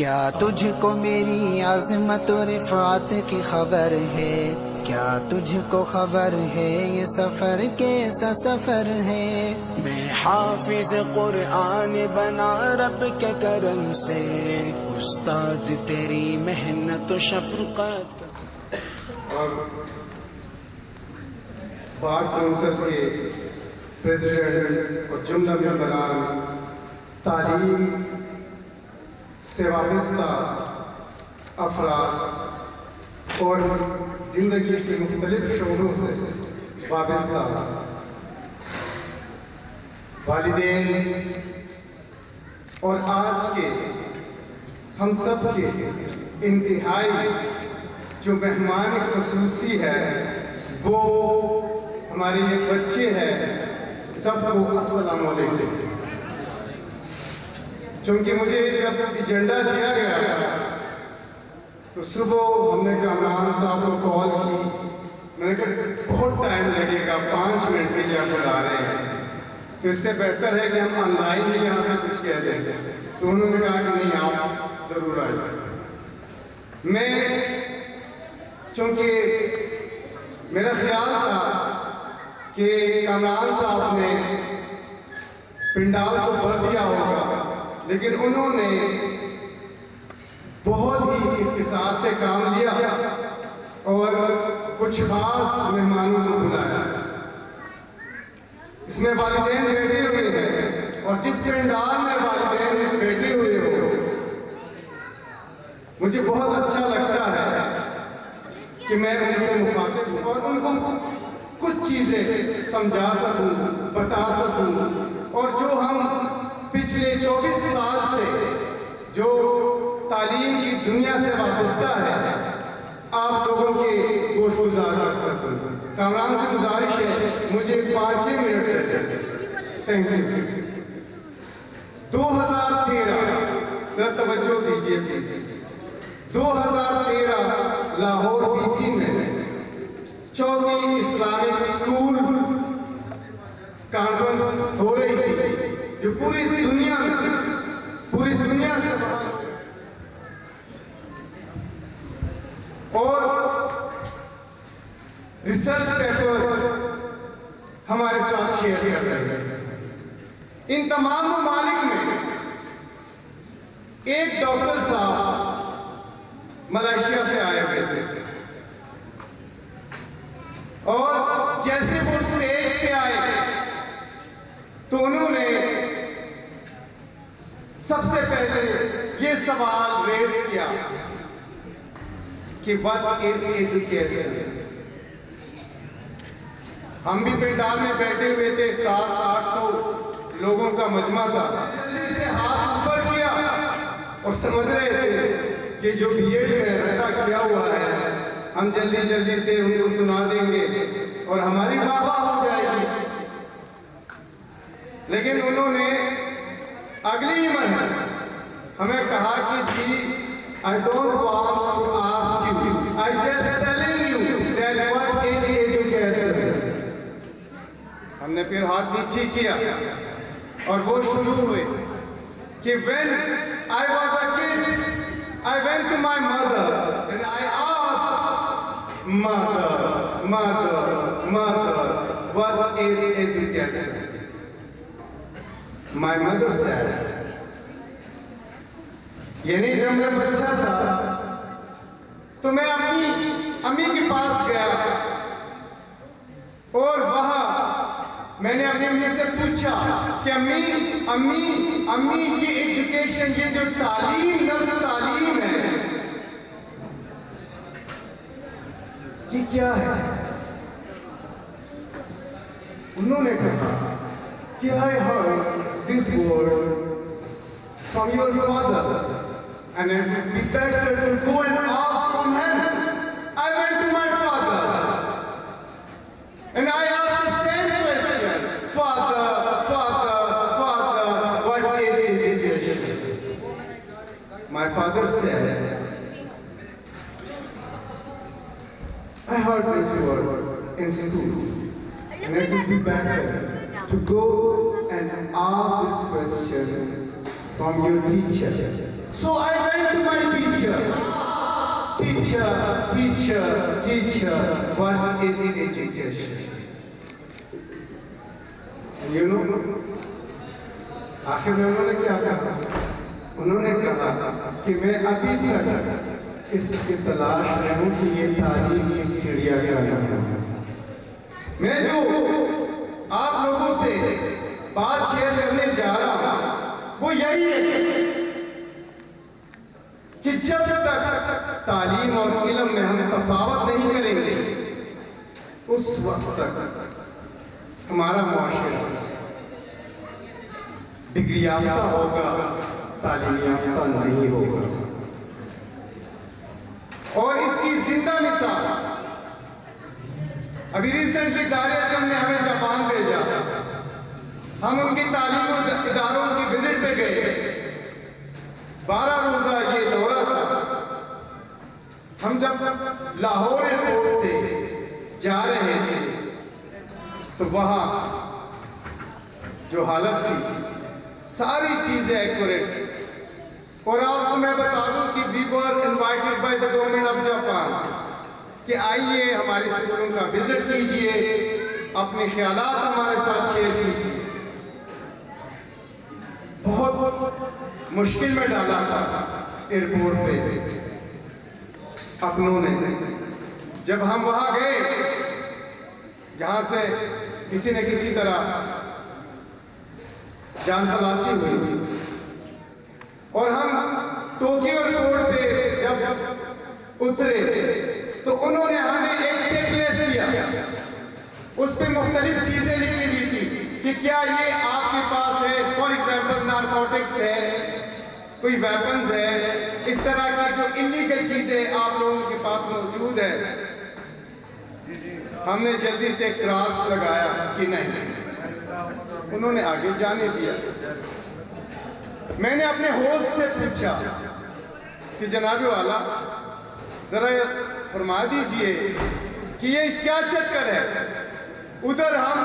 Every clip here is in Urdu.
کیا تجھ کو میری عظمت و رفعت کی خبر ہے؟ کیا تجھ کو خبر ہے یہ سفر کیسا سفر ہے؟ میں حافظ قرآن بنا رب کے کرم سے، استاد تیری محنت و شفقت کا اور بار کونسل کے پریزیڈنٹ اور جملہ ممبران، تعلیم سے وابستہ افراد اور زندگی کے مختلف شعبوں سے وابستہ والدین اور آج کے ہم سب کے انتہائی جو مہمان خصوصی ہے وہ ہمارے یہ بچے ہیں، سب کو السلام علیکم۔ چونکہ مجھے جب ایجنڈا دیا گیا تو صبح ہم نے کامران صاحب کو کال کی، میں نے کہا بہت ٹائم لگے گا، 5 منٹ کے لیے آپ بلا رہے ہیں تو اس سے بہتر ہے کہ ہم آن لائن ہی یہاں سے کچھ کہہ دیں۔ تو انہوں نے کہا کہ نہیں، آپ ضرور آئیے۔ میں چونکہ میرا خیال تھا کہ کامران صاحب نے پنڈال کو بھر دیا ہوگا، لیکن انہوں نے بہت ہی اختصار سے کام لیا اور کچھ خاص مہمانوں کو بلایا۔ اس میں والدین بیٹھے ہوئے ہیں، اور جس پنڈال میں والدین بیٹھے ہوئے ہو مجھے بہت اچھا لگتا ہے کہ میں ان سے مخاطب ہوں اور ان کو کچھ چیزیں سمجھا سکوں، بتا سکوں، اور جو ہم پچھلے 24 سال سے جو تعلیم کی دنیا سے وابستہ ہے آپ لوگوں کے گوش گزار کر سکوں۔ کامران سے گزارش ہے مجھے 5 منٹ لگے۔ Thank you. 2013 ذرا توجہ دیجیے پلیز۔ 2013 لاہور بی سی میں 4ویں اسلامک اسکول کانفرنس ہو رہی تھی جو پوری دنیا سے اور ریسرچ پیپر ہمارے ساتھ شیئر کر رہے ہیں۔ ان تمام ممالک میں ایک ڈاکٹر صاحب ملائیشیا سے آئے ہوئے تھے، اور جیسے وہ اسٹیج پہ آئے تو انہوں نے سب سے پہلے یہ سوال ریز کیا کہ what is education؟ ہم بھی پنڈال میں بیٹھے ہوئے تھے، 700-800 لوگوں کا مجمع تھا۔ جلدی سے ہاتھ اوپر کیا اور سمجھ رہے تھے کہ جو بی ایڈ میں رٹا کیا ہوا ہے ہم جلدی سے ان کو سنا دیں گے اور ہماری واہ ہو جائے گی۔ لیکن انہوں نے اگلی مرحلہ ہمیں کہا کہ جی I don't want to ask you, I just telling you that what is education۔ ہم نے پھر ہاتھ نیچے کیا اور وہ شروع ہوئے کہ when I was a kid I went to my mother and I asked mother what is education؟ My mother said، یعنی جب میں بچہ تھا تو میں اپنی امی کے پاس گیا اور وہاں میں نے اپنی امی سے پوچھا کہ امی یہ ایجوکیشن، یہ جو تعلیم، لفظ تعلیم ہے یہ کیا ہے؟ انہوں نے کہا کہ I heard this word from your father and it would be better to go and ask from him. I went to my father and I asked the same question, Father, what is education? My father said, I heard this word in school and it would be better to go and ask this question from your teacher. So I went to teacher, teacher, teacher, what is education? You know, آخر میں انہوں نے کیا کہا؟ انہوں نے کہا کہ میں ابھی تک اس کی تلاش میں ہوں کہ یہ تعلیم کس چڑیا کیا ہے. میں جو آپ لوگوں سے بات شیئر کرنے جا رہا ہوں وہ یہی ہے کہ جب تک تعلیم اور علم میں ہم تفاوت نہیں کریں گے اس وقت تک ہمارا معاشرہ ڈگری یافتہ ہوگا، تعلیم یافتہ نہیں ہوگا. اور اس کی زندہ مثال ابھی ریسنٹلی دار اعظم نے ہمیں جاپان بھیجا. ہم ان کی تعلیم اداروں کی وزٹ پہ گئے. 12 روزہ یہ دورہ تھا. ہم جب لاہور ایئرپورٹ سے جا رہے تھے تو وہاں جو حالت تھی ساری چیزیں ایکوریٹ. اور آپ کو میں بتا دوں کہ we were invited by the government of Japan کہ آئیے ہماری اسکولوں کا وزٹ کیجئے، اپنے خیالات ہمارے ساتھ شیئر کیجئے. بہت مشکل میں ڈالا تھا ایئرپورٹ پہ اپنوں نے. جب ہم وہاں گئے یہاں سے کسی نہ کسی طرح جان خلاصی ہوئی اور ہم ٹوکیو ایئرپورٹ پہ جب اترے تو انہوں نے ہمیں ایک چیک لسٹ دیا. اس پہ مختلف چیزیں لکھی ہوئی تھی کہ کیا یہ آپ کے پاس ہے، فار ایگزامپل نارکوٹکس ہے، کوئی ویپنز ہے، اس طرح کی جو انلیگل چیزیں آپ لوگوں کے پاس موجود ہے. ہم نے جلدی سے کراس لگایا کہ نہیں. انہوں نے آگے جانے دیا. میں نے اپنے ہوسٹ سے پوچھا کہ جناب والا ذرا فرما دیجئے کہ یہ کیا چکر ہے. ادھر ہم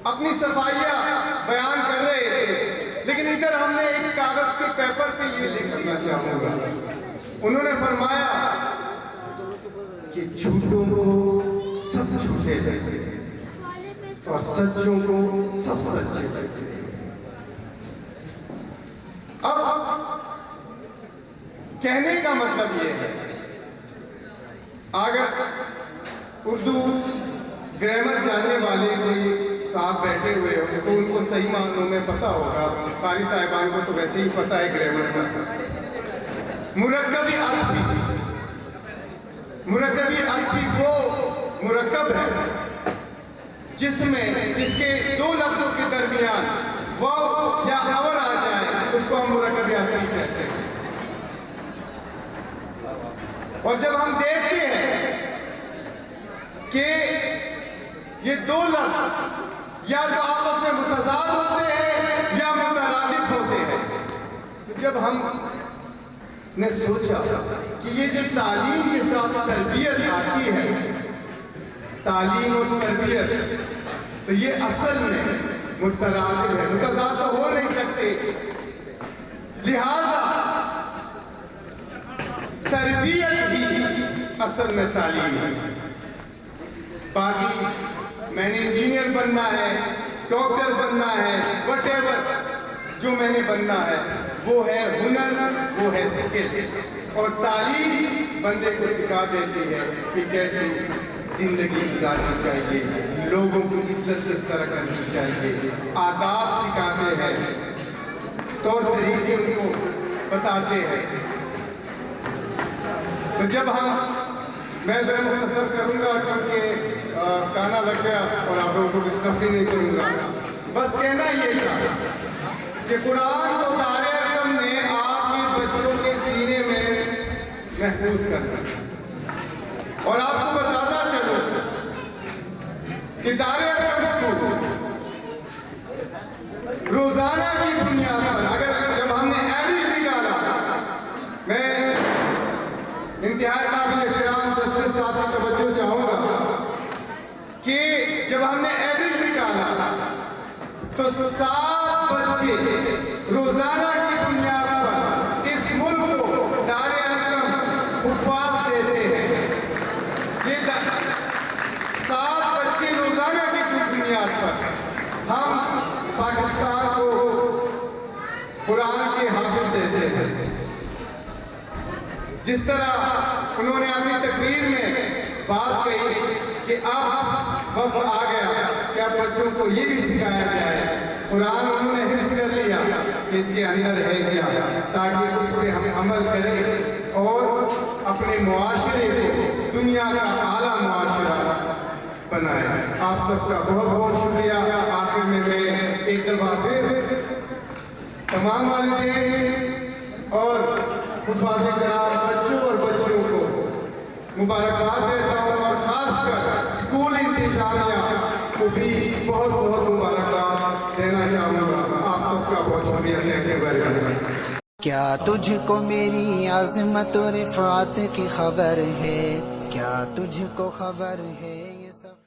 اپنی صفائیاں بیان کر رہے تھے لیکن ادھر ہم نے ایک کاغذ کے پیپر پہ یہ لکھ دینا چاہوں گا. انہوں نے فرمایا کہ جھوٹوں کو سب جھوٹے لگتے ہیں اور سچوں کو سب سچے لگتے ہیں. اب کہنے کا مطلب یہ ہے اگر اردو گرامر جاننے والے کوئی ساتھ بیٹھے ہوئے ہو تو ان کو صحیح معنوں میں پتہ ہوگا. قاری صاحبان کو تو ویسے ہی پتہ ہے گرامر کا. مرکبی ارتھ بھی وہ مرکب ہے جس کے دو لفظوں کے درمیان واو یا اور آ جائے اس کو ہم مرکبی ارتھ کہتے ہیں. اور جب ہم دیکھتے ہیں کہ یہ دو لفظ یا تو آپس میں متضاد ہوتے ہیں یا مترادف ہوتے ہیں تو جب ہم نے سوچا کہ یہ جو تعلیم کے ساتھ تربیت آتی ہے، تعلیم اور تربیت، تو یہ اصل میں مترادف ہے، متضاد تو ہو نہیں سکتے. لہذا تربیت بھی اصل میں تعلیم ہے. باقی میں نے انجینئر بننا ہے، ڈاکٹر بننا ہے، وٹ ایور جو میں نے بننا ہے وہ ہے ہنر، وہ ہے سکل. اور تعلیم بندے کو سکھا دیتی ہے کہ کیسے زندگی گزارنی چاہیے، لوگوں کو عزت کس طرح کرنی چاہیے، آداب سکھاتے ہیں، طور طریقے ان کو بتاتے ہیں. تو جب میں ذرا مختصر کروں گا کیونکہ گانا لگ گیا اور آپ لوگوں کو ڈسکس بھی نہیں کروں گا. بس کہنا یہ تھا کہ قرآن کو دار اعظم نے آپ کے بچوں کے سینے میں محفوظ کرنا. اور آپ کو بتاتا چلو کہ دار اعظم اسکول روزانہ کی بنیاد پر جب ہم نے ایوریج نکالا، میں انتہائی قابل احترام جسٹس صاحب کی توجہ چاہوں گا کہ جب ہم نے ایوریج نکالا تو 7 بچے روزانہ کی بنیاد پر اس ملک کو دار اعظم قرآن کے حافظ دیتے ہیں. جس طرح انہوں نے اپنی تقریر میں بات کہی کہ اب وقت آ گیا کہ اب بچوں کو یہ بھی سکھایا جائے. قرآن انہوں نے حفظ کر لیا کہ اس کے اندر ہے کیا، تاکہ اس پہ ہم عمل کریں اور اپنے معاشرے کو دنیا کا اعلیٰ معاشرہ بنائیں. آپ سب کا بہت بہت شکریہ. آخر میں ایک دفعہ پھر تمام والدین اور حفاظ کرام بچوں اور بچیوں کو مبارکباد دیتا ہوں، اور خاص کر اسکول انتظامیہ کو بھی بہت بہت مبارکباد دینا چاہوں گا. آپ سب کا بہت شکریہ. Thank you very much. کیا تجھ کو میری عظمت و رفعت کی خبر ہے؟ کیا تجھ کو خبر ہے یہ سب